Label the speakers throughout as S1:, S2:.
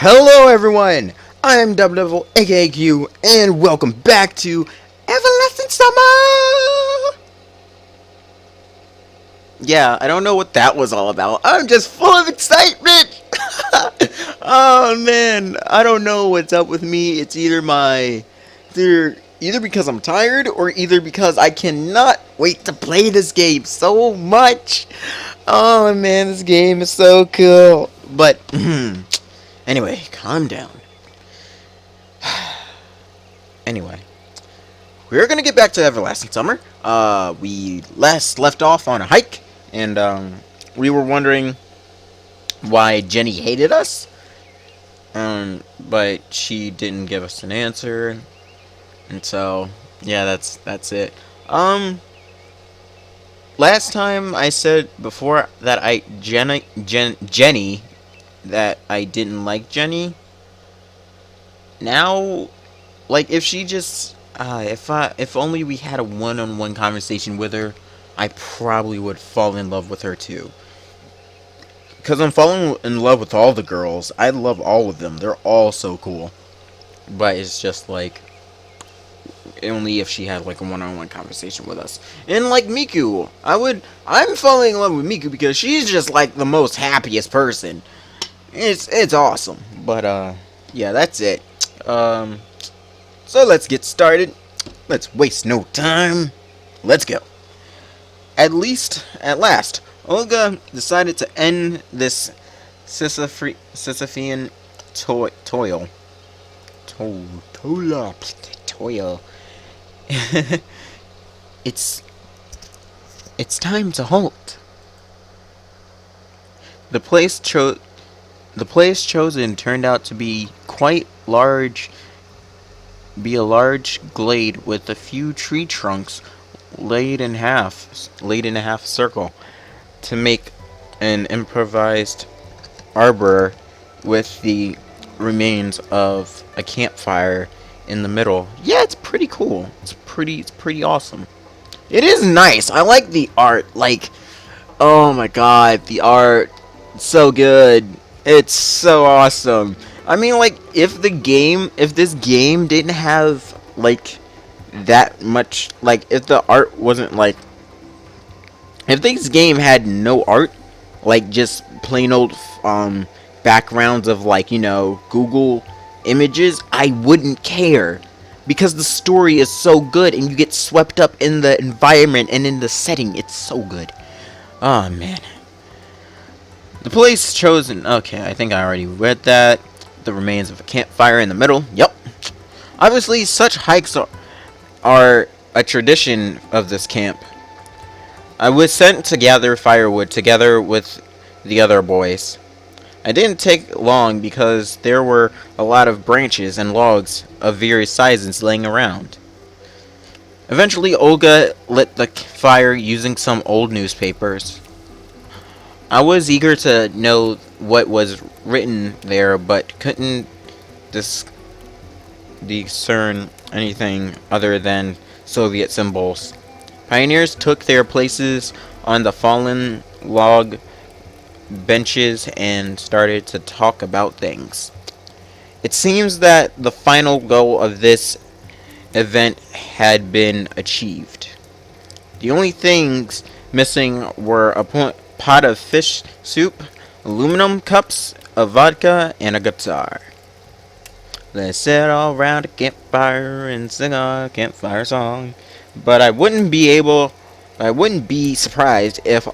S1: Hello everyone, I'm Double Devil aka Q, and welcome back to Everlasting Summer! Yeah, I don't know what that was all about. I'm just full of excitement! Oh man, I don't know what's up with me. It's either because I'm tired or either because I cannot wait to play this game so much. Oh man, this game is so cool. But anyway, calm down. Anyway, we're gonna get back to Everlasting Summer. We last left off on a hike, and we were wondering why Jenny hated us. But she didn't give us an answer, and so yeah, that's it. Last time I said before that Jenny that I didn't like Jenny. Now, like if she just if only we had a one-on-one conversation with her, I probably would fall in love with her too. Because I'm falling in love with all the girls. I love all of them. They're all so cool. But it's just like only if she had like a one-on-one conversation with us. And like Miku, I'm falling in love with Miku because she's just like the most happiest person. It's awesome. But yeah, that's it. So let's get started. Let's waste no time. Let's go. At last, Olga decided to end this Sisyphean toil. Toil. it's it's time to halt. The place the place chosen turned out to be quite large. Be a large glade with a few tree trunks laid in a half circle to make an improvised arbor with the remains of a campfire in the middle. Yeah, it's pretty cool. It's pretty awesome. It is nice. I like the art. Like, oh my god, the art, so good. It's so awesome. I mean, like, if this game didn't have like that much, like, if the art wasn't like, if this game had no art, like just plain old backgrounds of like, Google images, I wouldn't care because the story is so good and you get swept up in the environment and in the setting. It's so good. Oh man. The place chosen. Okay, I think I already read that. The remains of a campfire in the middle. Yep. Obviously, such hikes are a tradition of this camp. I was sent to gather firewood together with the other boys. I didn't take long because there were a lot of branches and logs of various sizes laying around. Eventually, Olga lit the fire using some old newspapers. I was eager to know what was written there, but couldn't discern anything other than Soviet symbols. Pioneers took their places on the fallen log benches and started to talk about things. It seems that the final goal of this event had been achieved. The only things missing were a pot of fish soup, aluminum cups of vodka, and a guitar. Let's sit all around a campfire and sing our campfire song. But I wouldn't be surprised if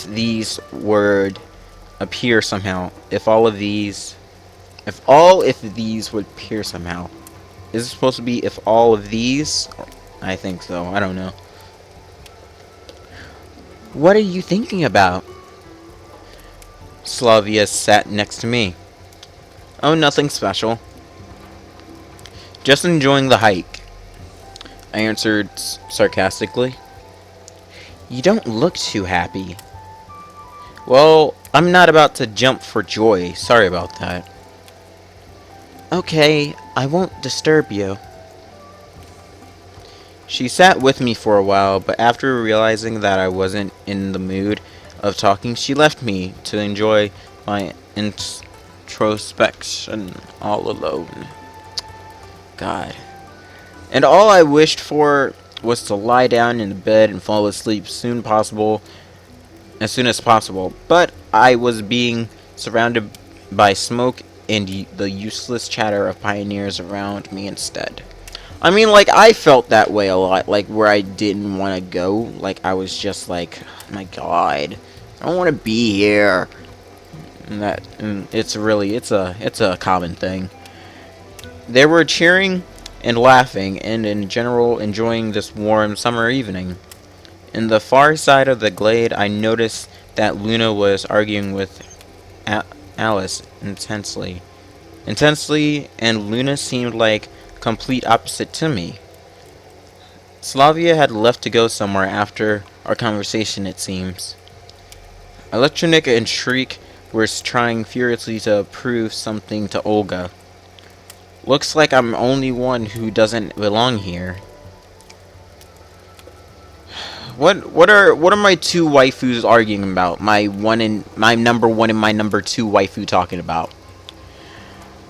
S1: these would appear somehow. If these would appear somehow. Is it supposed to be if all of these? I think so. I don't know. What are you thinking about? Slavia sat next to me. Oh, nothing special. Just enjoying the hike, I answered sarcastically. You don't look too happy. Well, I'm not about to jump for joy. Sorry about that. Okay, I won't disturb you. She sat with me for a while, but after realizing that I wasn't in the mood, of talking, she left me to enjoy my introspection all alone. God. And all I wished for was to lie down in the bed and fall asleep as soon as possible. But I was being surrounded by smoke and the useless chatter of pioneers around me instead. I mean, like, I felt that way a lot, like, where I didn't want to go. Like, I was just like, oh my god, I don't want to be here. And it's a common thing. They were cheering and laughing, and in general enjoying this warm summer evening. In the far side of the glade, I noticed that Luna was arguing with Alice intensely. And Luna seemed like complete opposite to me. Slavia had left to go somewhere after our conversation, it seems. Electronic and Shriek were trying furiously to prove something to Olga. Looks like I'm only one who doesn't belong here. What are my two waifus arguing about? My number one and my number two waifu talking about?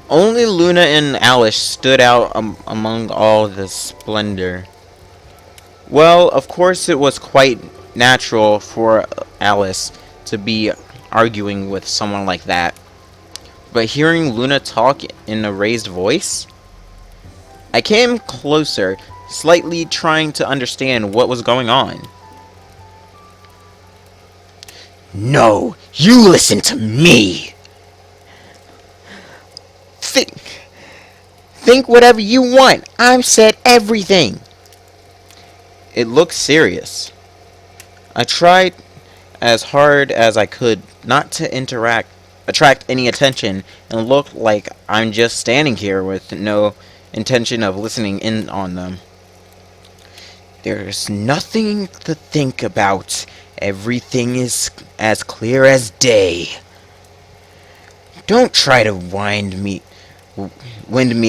S1: Only Luna and Alice stood out among all the splendor. Well, of course it was quite natural for Alice to be arguing with someone like that. But hearing Luna talk in a raised voice, I came closer, slightly trying to understand what was going on. No, you listen to me! Think whatever you want. I've said everything. It looked serious. I tried as hard as I could not to attract any attention, and look like I'm just standing here with no intention of listening in on them. There's nothing to think about. Everything is as clear as day. Don't try to wind me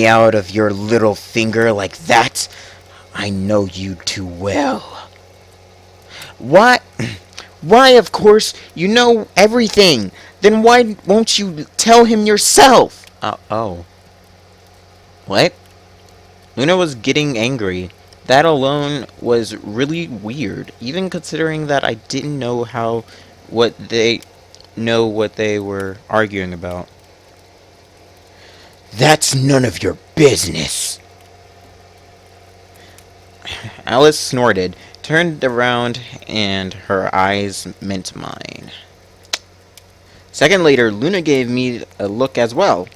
S1: out of your little finger like that. I know you too well. Why, of course, you know everything. Then why won't you tell him yourself? Oh. What? Luna was getting angry. That alone was really weird, even considering that I didn't know what they were arguing about. That's none of your business. Alice snorted, turned around, and her eyes met mine. Second later, Luna gave me a look as well.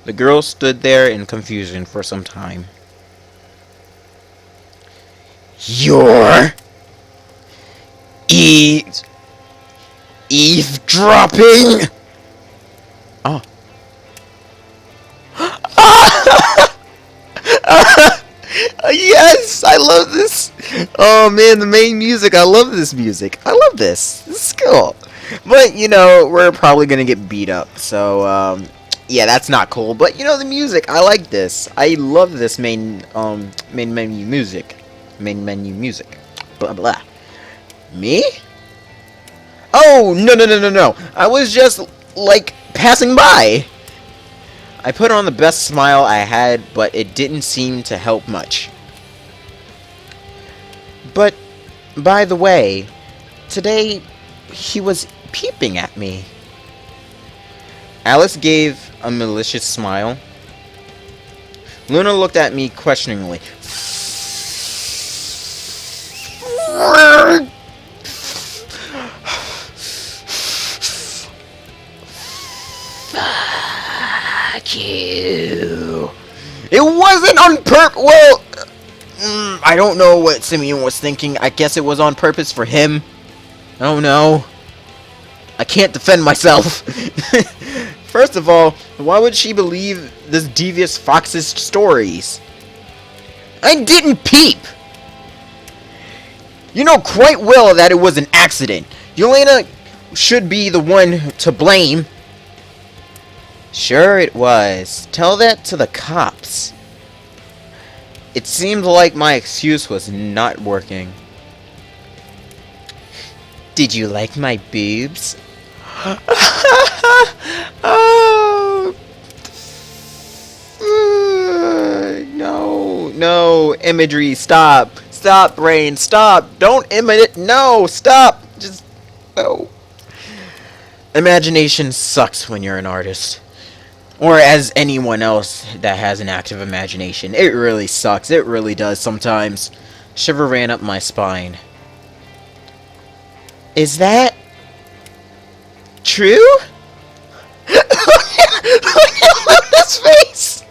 S1: The girl stood there in confusion for some time. You're eavesdropping? Oh. Yes, I love this. Oh man, the main music. I love this music. I love this. This is cool. But you know, we're probably gonna get beat up. So yeah, that's not cool. But you know, the music. I like this. I love this main menu music. Main menu music. Blah blah. Me? Oh no. I was just like passing by. I put on the best smile I had, but it didn't seem to help much. But, by the way, today he was peeping at me. Alice gave a malicious smile. Luna looked at me questioningly. You. It wasn't on purpose. Well, I don't know what Simeon was thinking. I guess it was on purpose for him. I don't know. I can't defend myself. First of all, why would she believe this devious fox's stories? I didn't peep. You know quite well that it was an accident. Yelena should be the one to blame. Sure it was. Tell that to the cops. It seemed like my excuse was not working. Did you like my boobs? Oh, no, no, imagery, stop. Stop, brain, stop. Don't imitate. No, stop. Just, no. Imagination sucks when you're an artist. Or as anyone else that has an active imagination. It really sucks. It really does sometimes. Shiver ran up my spine. Is that true? Look at this face!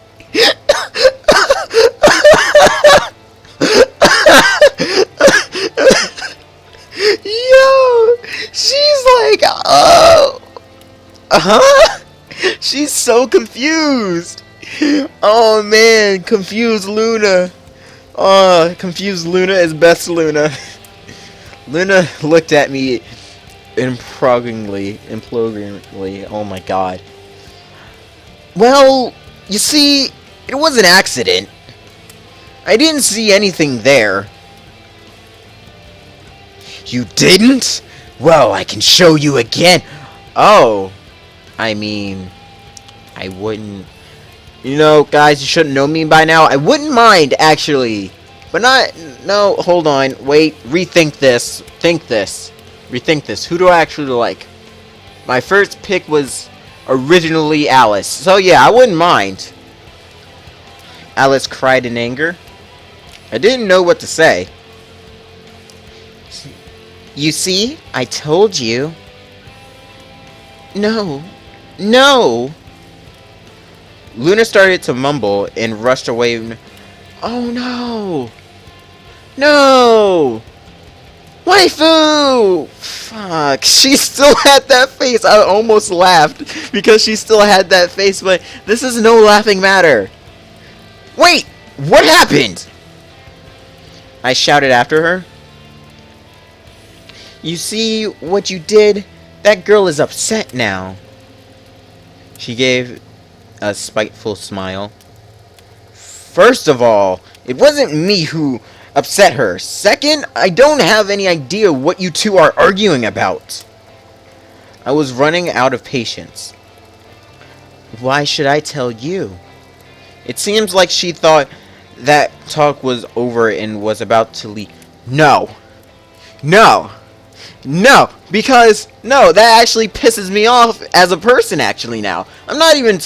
S1: Yo! She's like, oh! Huh? She's so confused! Oh man, confused Luna. Oh, confused Luna is best Luna. Luna looked at me imploringly. Oh my god. Well, you see, it was an accident. I didn't see anything there. You didn't? Well, I can show you again. Oh, I mean, I wouldn't. You know, guys, you shouldn't know me by now. I wouldn't mind, actually. But not. No, hold on. Wait. Rethink this. Think this. Rethink this. Who do I actually like? My first pick was originally Alice. So, yeah, I wouldn't mind. Alice cried in anger. I didn't know what to say. You see? I told you. No. No! Luna started to mumble and rushed away. Oh no! No! Waifu! Fuck, she still had that face. I almost laughed because she still had that face, but this is no laughing matter. Wait! What happened? I shouted after her. You see what you did? That girl is upset now. She gave a spiteful smile. First of all, it wasn't me who upset her. Second, I don't have any idea what you two are arguing about. I was running out of patience. Why should I tell you? It seems like she thought that talk was over and was about to leave. No. No. No, because no, that actually pisses me off as a person. Actually, now I'm not even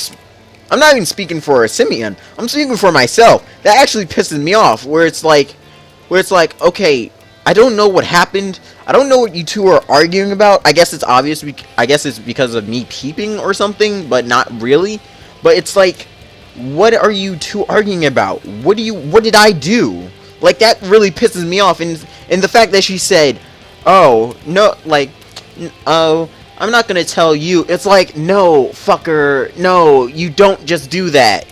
S1: speaking for a Simeon. I'm speaking for myself. That actually pisses me off. Where it's like, okay, I don't know what happened. I don't know what you two are arguing about. I guess it's obvious. I guess it's because of me peeping or something, but not really. But it's like, what are you two arguing about? What did I do? Like, that really pisses me off. And the fact that she said, oh, no, like, oh, I'm not gonna tell you. It's like, no, fucker, no, you don't just do that.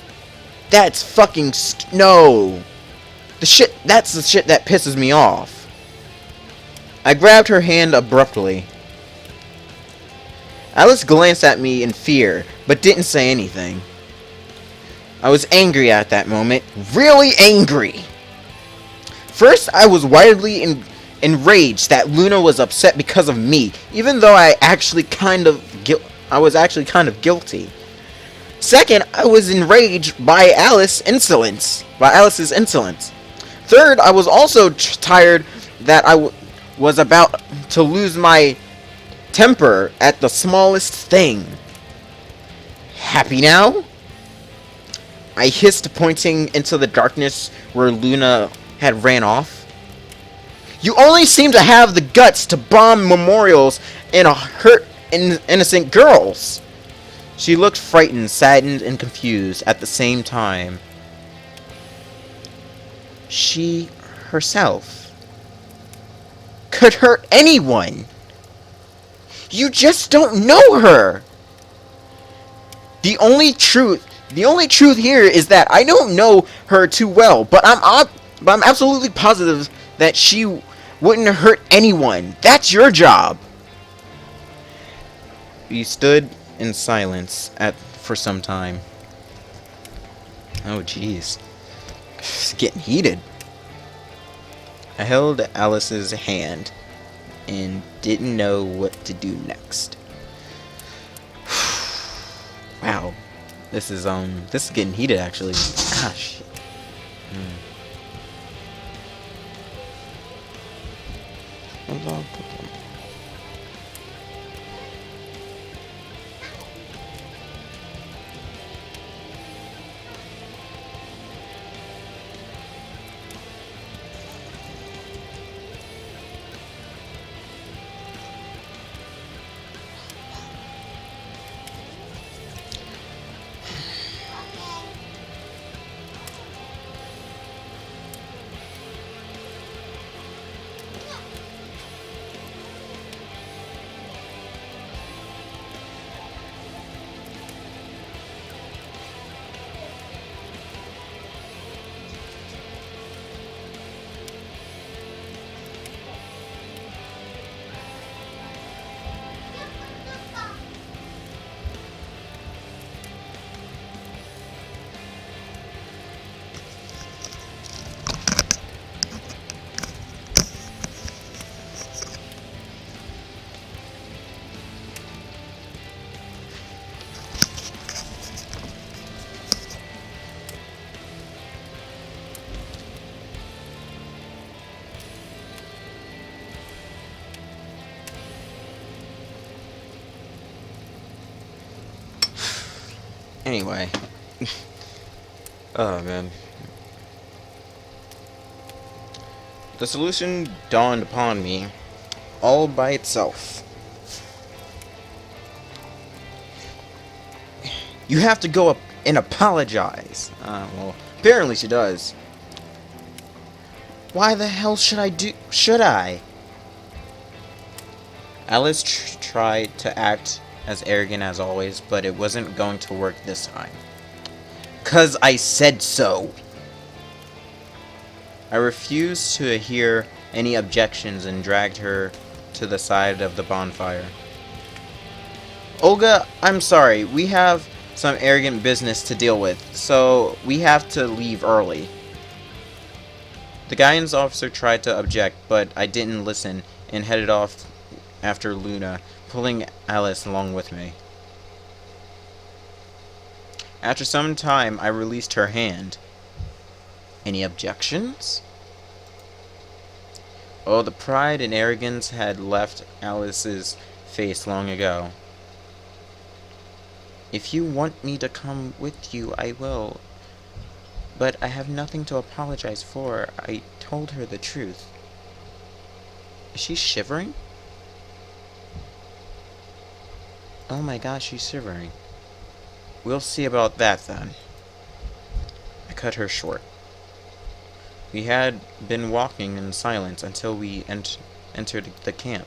S1: That's fucking, no. That's the shit that pisses me off. I grabbed her hand abruptly. Alice glanced at me in fear, but didn't say anything. I was angry at that moment. Really angry. First, I was wildly enraged that Luna was upset because of me, even though I was actually kind of guilty. Second, I was enraged by Alice's insolence. Third, I was also tired that I was about to lose my temper at the smallest thing. Happy now? I hissed, pointing into the darkness where Luna had ran off. You only seem to have the guts to bomb memorials and hurt innocent girls. She looked frightened, saddened, and confused at the same time. She herself could hurt anyone. You just don't know her. The only truth here is that I don't know her too well, but I'm absolutely positive that she wouldn't hurt anyone. That's your job. We stood in silence for some time. Oh jeez. It's getting heated. I held Alice's hand and didn't know what to do next. Wow. This is getting heated actually. Ah shit. Anyway. Oh man. The solution dawned upon me all by itself. You have to go up and apologize. Well, apparently she does. Why the hell should I? Alice tried to act as arrogant as always, but it wasn't going to work this time. 'Cause I said so. I refused to hear any objections and dragged her to the side of the bonfire. Olga, I'm sorry. We have some arrogant business to deal with, so we have to leave early. The guidance officer tried to object, but I didn't listen and headed off after Luna, pulling Alice along with me. After some time, I released her hand. Any objections? Oh, the pride and arrogance had left Alice's face long ago. If you want me to come with you, I will. But I have nothing to apologize for. I told her the truth. Is she shivering? Oh my gosh, she's shivering. We'll see about that then. I cut her short. We had been walking in silence until we entered the camp.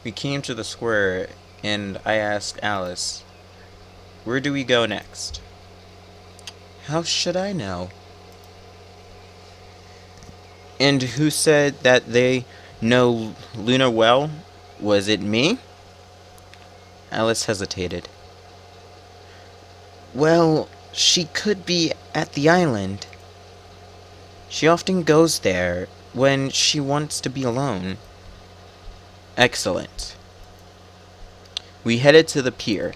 S1: We came to the square, and I asked Alice, "Where do we go next?" How should I know? And who said that they know Luna well? Was it me? Alice hesitated. Well, she could be at the island. She often goes there when she wants to be alone. Excellent. We headed to the pier.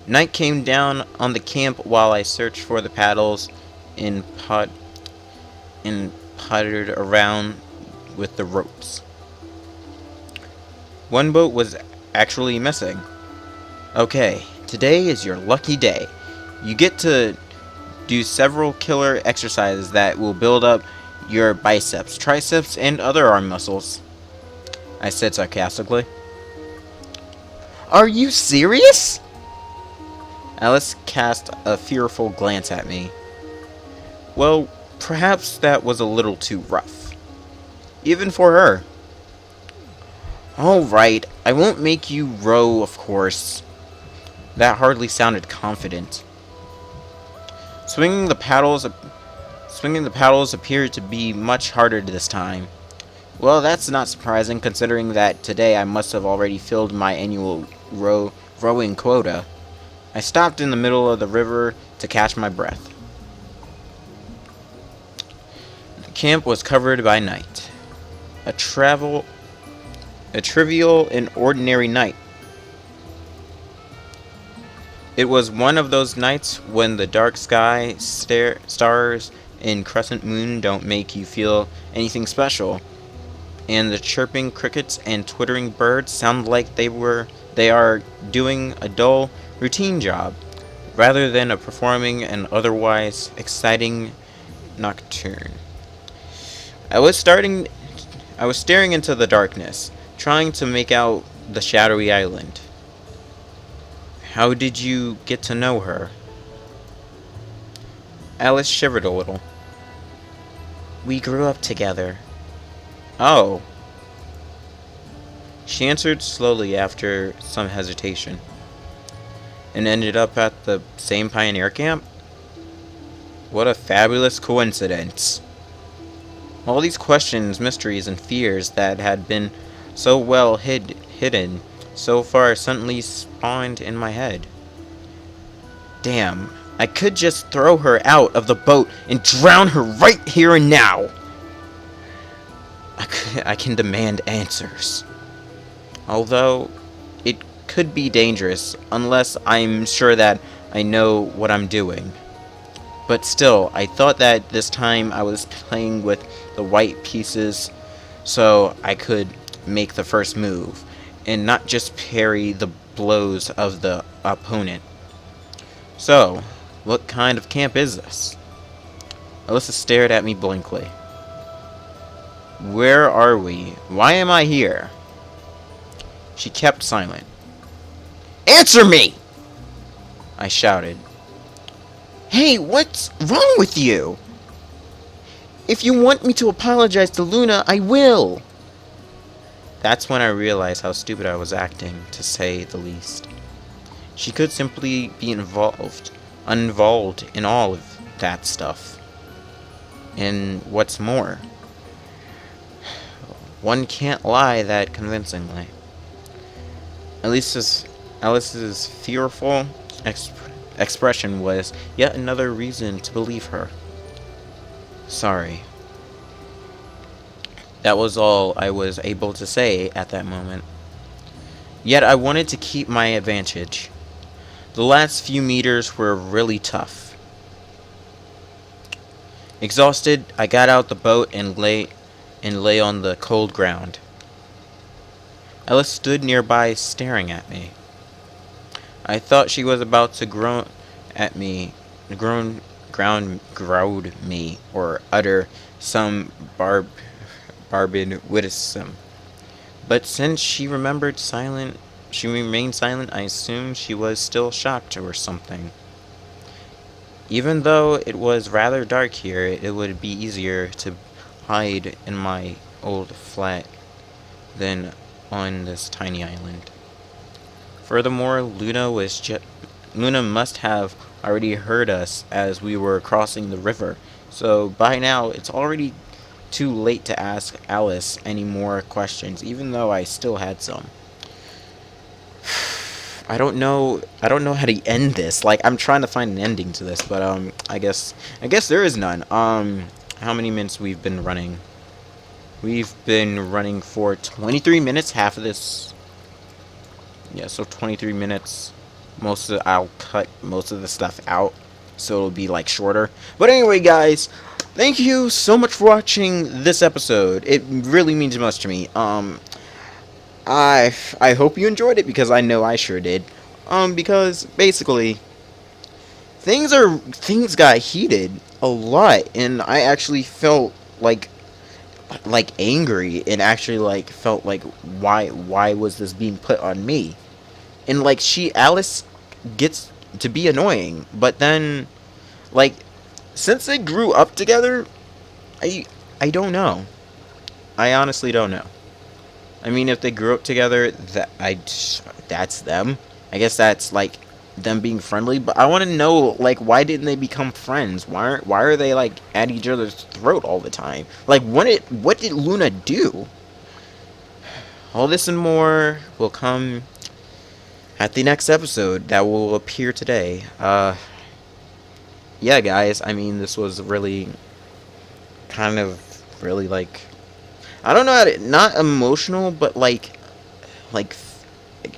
S1: Night came down on the camp while I searched for the paddles and pottered around with the ropes. One boat was actually missing. Okay, today is your lucky day. You get to do several killer exercises that will build up your biceps, triceps, and other arm muscles, I said sarcastically. Are you serious? Alice cast a fearful glance at me. Well, perhaps that was a little too rough. Even for her. Alright, I won't make you row, of course. That hardly sounded confident. Swinging the paddles appeared to be much harder this time. Well, that's not surprising, considering that today I must have already filled my annual rowing quota. I stopped in the middle of the river to catch my breath. The Camp was covered by night. A travel a trivial and ordinary night. It was one of those nights when the dark sky, stars, and crescent moon don't make you feel anything special, and the chirping crickets and twittering birds sound like they are doing a dull, routine job, rather than a performing an otherwise exciting nocturne. I was starting I was staring into the darkness, trying to make out the shadowy island. How did you get to know her? Alice shivered a little. We grew up together. Oh. She answered slowly after some hesitation. And ended up at the same pioneer camp? What a fabulous coincidence. All these questions, mysteries, and fears that had been so well hidden so far suddenly spawned in my head. Damn, I could just throw her out of the boat and drown her right here and now. I can demand answers. Although, it could be dangerous unless I'm sure that I know what I'm doing. But still, I thought that this time I was playing with the white pieces so I could make the first move, and not just parry the blows of the opponent. So, what kind of camp is this? Alyssa stared at me blankly. Where are we? Why am I here? She kept silent. Answer me! I shouted. Hey, what's wrong with you? If you want me to apologize to Luna, I will. That's when I realized how stupid I was acting, to say the least. She could simply be uninvolved in all of that stuff. And what's more, one can't lie that convincingly. Alice's fearful expression was yet another reason to believe her. Sorry. That was all I was able to say at that moment. Yet I wanted to keep my advantage. The last few meters were really tough. Exhausted, I got out the boat and lay on the cold ground. Alice stood nearby staring at me. I thought she was about to groan me, or utter some barbed witticism. But since she remained silent, I assumed she was still shocked or something. Even though it was rather dark here, it would be easier to hide in my old flat than on this tiny island. Furthermore, Luna must have already heard us as we were crossing the river, so by now it's already too late to ask Alice any more questions, even though I still had some. I don't know how to end this. Like, I'm trying to find an ending to this, but I guess there is none. How many minutes we've been running? We've been running for 23 minutes, half of this. Yeah, so 23 minutes. I'll cut most of the stuff out, so it'll be like shorter. But anyway, guys, thank you so much for watching this episode. It really means much to me. I hope you enjoyed it, because I know I sure did. Because basically things got heated a lot, and I actually felt like angry, and actually like felt like why was this being put on me? And like Alice gets to be annoying, but then like since they grew up together, I don't know. I honestly don't know. I mean, if they grew up together, that's them. I guess that's like them being friendly, but I want to know, like, why didn't they become friends? Why are they like at each other's throat all the time? Like, what did Luna do? All this and more will come at the next episode that will appear today. Yeah, guys, I mean, this was really kind of really like, I don't know how to, not emotional, but like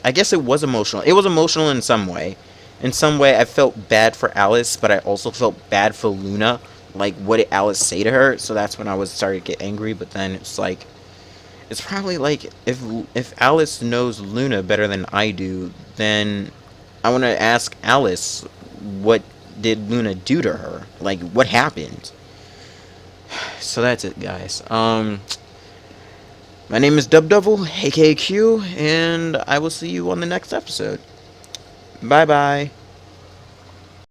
S1: I guess it was emotional. It was emotional in some way. In some way, I felt bad for Alice, but I also felt bad for Luna. Like, what did Alice say to her? So that's when I was started to get angry. But then it's like, it's probably like if Alice knows Luna better than I do, then I want to ask Alice, what did Luna do to her? Like, what happened? So that's it, guys. My name is Dub Double, aka Q, and I will see you on the next episode. Bye bye.